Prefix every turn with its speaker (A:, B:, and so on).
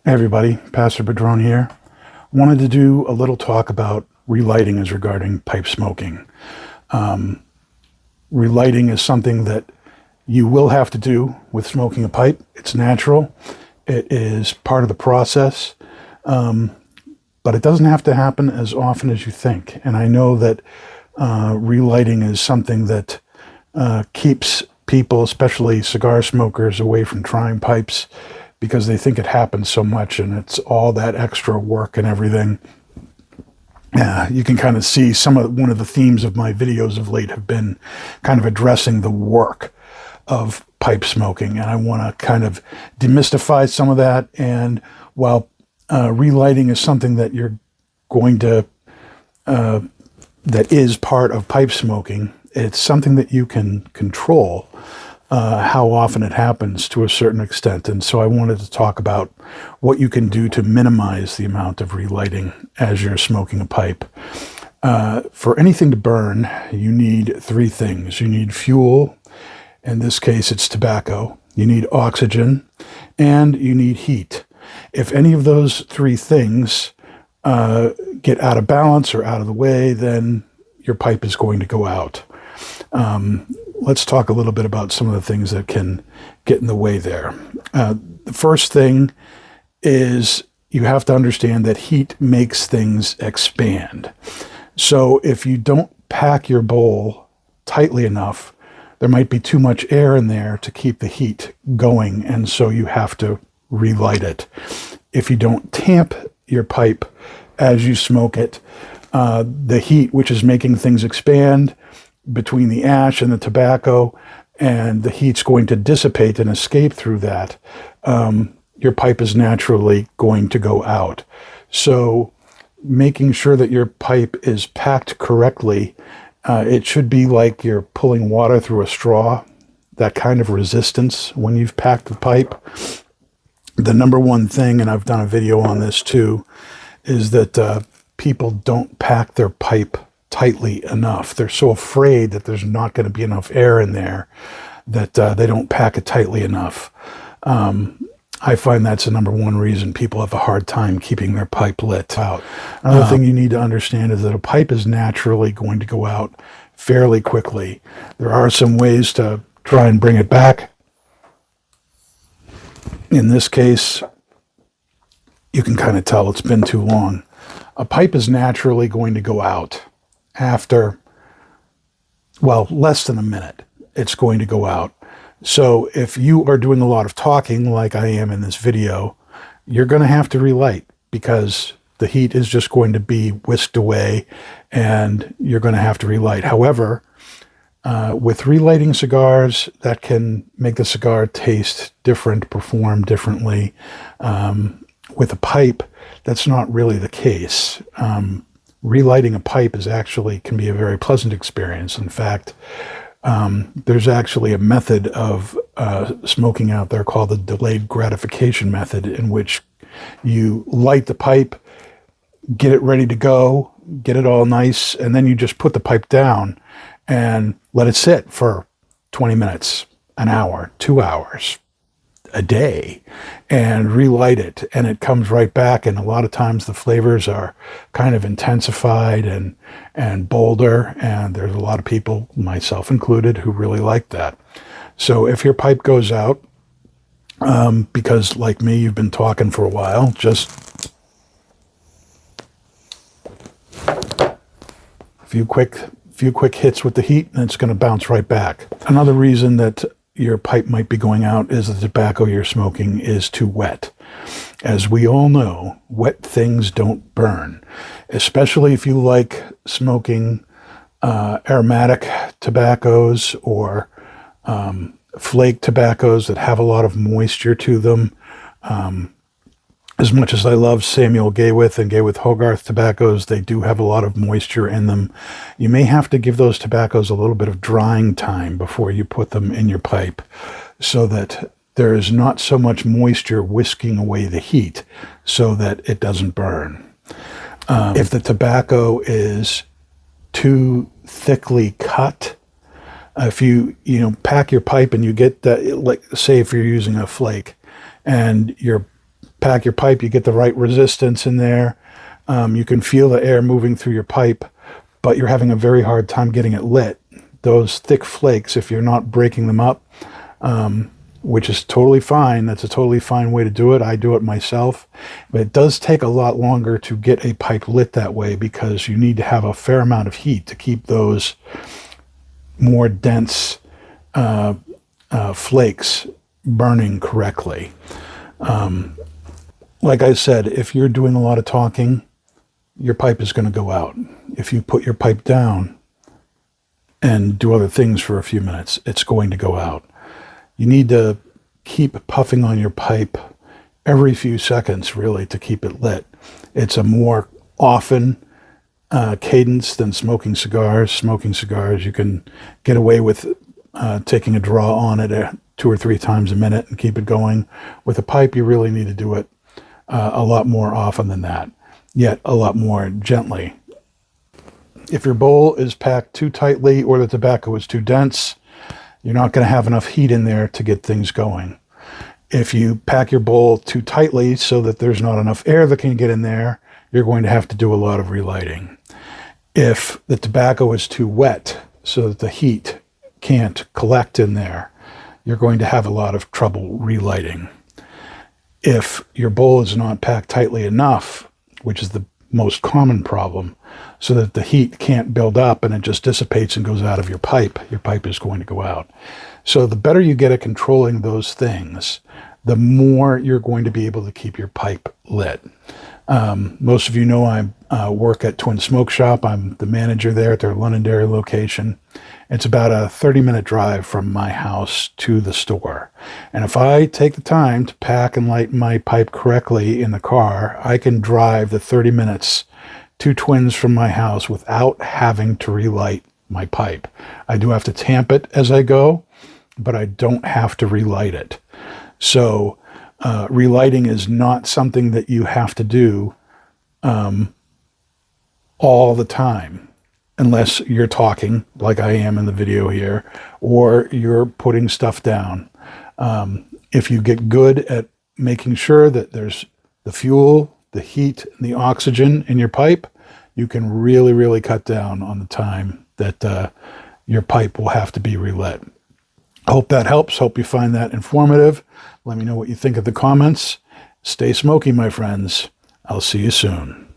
A: Hey everybody, Pastor Padron here. Wanted to do a little talk about relighting as regarding pipe smoking. Relighting is something that you will have to do with smoking a pipe. It's natural. It is part of the process, but it doesn't have to happen as often as you think. And I know that relighting is something that keeps people, especially cigar smokers, away from trying pipes because they think it happens so much and it's all that extra work and everything. You can kind of see one of the themes of my videos of late have been kind of addressing the work of pipe smoking, and I want to kind of demystify some of that. And while relighting is something that you're going to that is part of pipe smoking, it's something that you can control how often it happens to a certain extent. And so I wanted to talk about what you can do to minimize the amount of relighting as you're smoking a pipe. For anything to burn, you need three things. You need fuel. In this case, it's tobacco. You need oxygen, and you need heat. If any of those three things get out of balance or out of the way, then your pipe is going to go out. Let's talk a little bit about some of the things that can get in the way there. The first thing is you have to understand that heat makes things expand. So if you don't pack your bowl tightly enough, there might be too much air in there to keep the heat going, and so you have to relight it. If you don't tamp your pipe as you smoke it, the heat, which is making things expand between the ash and the tobacco, and the heat's going to dissipate and escape through that, your pipe is naturally going to go out. So making sure that your pipe is packed correctly, it should be like you're pulling water through a straw, that kind of resistance when you've packed the pipe. The number one thing, and I've done a video on this too, is that people don't pack their pipe tightly enough. They're so afraid that there's not going to be enough air in there that they don't pack it tightly enough. I find that's the number one reason people have a hard time keeping their pipe lit out. Another thing you need to understand is that a pipe is naturally going to go out fairly quickly. There are some ways to try and bring it back. In this case, you can kind of tell it's been too long. A pipe is naturally going to go out after, well, less than a minute. It's going to go out. So if you are doing a lot of talking like I am in this video, you're going to have to relight because the heat is just going to be whisked away and you're going to have to relight. However, with relighting cigars, that can make the cigar taste different, perform differently. With a pipe, that's not really the case. Relighting a pipe can be a very pleasant experience. In fact, there's actually a method of smoking out there called the delayed gratification method, in which you light the pipe, get it ready to go, get it all nice, and then you just put the pipe down and let it sit for 20 minutes, an hour, 2 hours, a day, and relight it, and it comes right back. And a lot of times the flavors are kind of intensified and bolder, and there's a lot of people, myself included, who really like that. So if your pipe goes out, because like me, you've been talking for a while, just a few quick hits with the heat, and it's going to bounce right back. Another reason that your pipe might be going out is the tobacco you're smoking is too wet. As we all know, wet things don't burn, especially if you like smoking aromatic tobaccos or flake tobaccos that have a lot of moisture to them. As much as I love Samuel Gayworth and Gayworth Hogarth tobaccos, they do have a lot of moisture in them. You may have to give those tobaccos a little bit of drying time before you put them in your pipe, so that there is not so much moisture whisking away the heat so that it doesn't burn. If the tobacco is too thickly cut, if you pack your pipe and you get that, like say if you're using a flake and you're pack your pipe, you get the right resistance in there. You can feel the air moving through your pipe, but you're having a very hard time getting it lit. Those thick flakes, if you're not breaking them up, which is totally fine. That's a totally fine way to do it. I do it myself. But it does take a lot longer to get a pipe lit that way because you need to have a fair amount of heat to keep those more dense flakes burning correctly. Like I said, if you're doing a lot of talking, your pipe is going to go out. If you put your pipe down and do other things for a few minutes, it's going to go out. You need to keep puffing on your pipe every few seconds, really, to keep it lit. It's a more often cadence than smoking cigars. Smoking cigars, you can get away with taking a draw on it 2 or 3 times a minute and keep it going. With a pipe, you really need to do it a lot more often than that, yet a lot more gently. If your bowl is packed too tightly or the tobacco is too dense, you're not going to have enough heat in there to get things going. If you pack your bowl too tightly so that there's not enough air that can get in there, you're going to have to do a lot of relighting. If the tobacco is too wet so that the heat can't collect in there, you're going to have a lot of trouble relighting. If your bowl is not packed tightly enough, which is the most common problem, so that the heat can't build up and it just dissipates and goes out of your pipe is going to go out. So the better you get at controlling those things, the more you're going to be able to keep your pipe lit. Most of you know I work at Twin Smoke Shop. I'm the manager there at their Londonderry location. It's about a 30-minute drive from my house to the store. And if I take the time to pack and light my pipe correctly in the car, I can drive the 30 minutes to Twins from my house without having to relight my pipe. I do have to tamp it as I go, but I don't have to relight it. So relighting is not something that you have to do all the time, unless you're talking like I am in the video here, or you're putting stuff down. If you get good at making sure that there's the fuel, the heat, and the oxygen in your pipe, you can really, really cut down on the time that your pipe will have to be relit. I hope that helps. Hope you find that informative. Let me know what you think in the comments. Stay smoky, my friends. I'll see you soon.